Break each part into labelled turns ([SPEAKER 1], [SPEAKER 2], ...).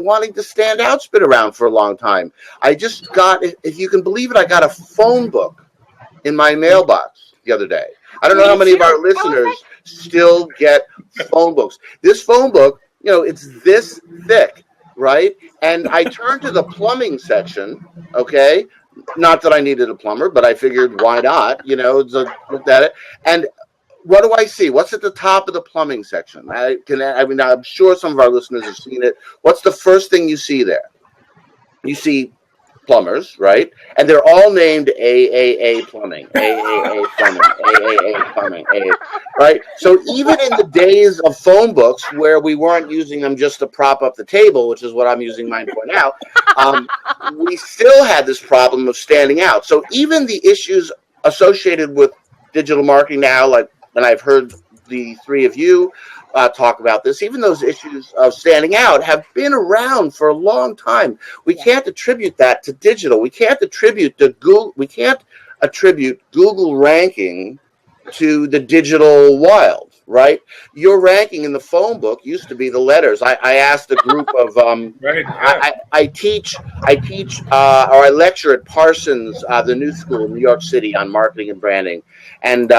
[SPEAKER 1] wanting to stand out's been around for a long time. I just got, if you can believe it, I got a phone book in my mailbox the other day. I don't know how many of our listeners still get phone books. This phone book, it's this thick, right? And I turned to the plumbing section, okay? Not that I needed a plumber, but I figured why not, looked at it. And what do I see? What's at the top of the plumbing section? I'm sure some of our listeners have seen it. What's the first thing you see there? You see plumbers, right? And they're all named AAA Plumbing, AAA Plumbing, AAA Plumbing, right? So even in the days of phone books where we weren't using them just to prop up the table, which is what I'm using mine for now, we still had this problem of standing out. So even the issues associated with digital marketing now, like, and I've heard the three of you talk about this, even those issues of standing out have been around for a long time. We can't attribute that to digital. We can't attribute to Google. We can't attribute Google ranking to the digital wild, right? Your ranking in the phone book used to be the letters. I asked a group of I teach or I lecture at Parsons, the new school in New York City, on marketing and branding, and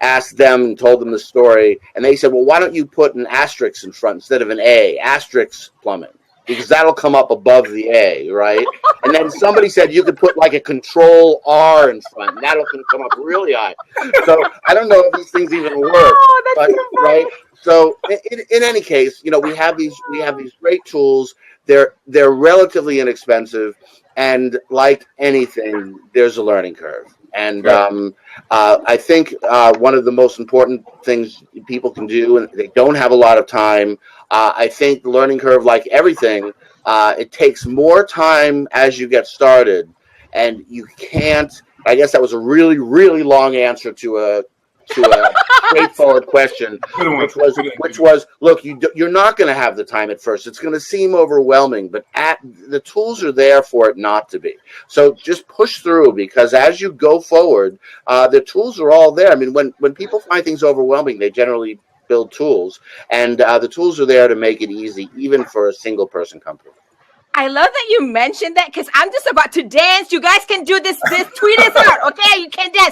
[SPEAKER 1] asked them and told them the story, and they said, well, why don't you put an asterisk in front instead of an A, asterisk plumbing, because that'll come up above the A, right? And then somebody said you could put like a control R in front, and that'll come up really high. So I don't know if these things even work, but right. So in any case, we have these great tools. They're relatively inexpensive, and like anything, there's a learning curve. And I think one of the most important things people can do, and they don't have a lot of time, I think the learning curve, like everything, it takes more time as you get started, and you can't. I guess that was a really, really long answer to a straightforward question, which was, look, you're not going to have the time at first. It's going to seem overwhelming, but the tools are there for it not to be. So just push through, because as you go forward, the tools are all there. I mean, when people find things overwhelming, they generally build tools, and the tools are there to make it easy, even for a single person company.
[SPEAKER 2] I love that you mentioned that, because I'm just about to dance. You guys can do this. Tweet us out, okay? You can dance.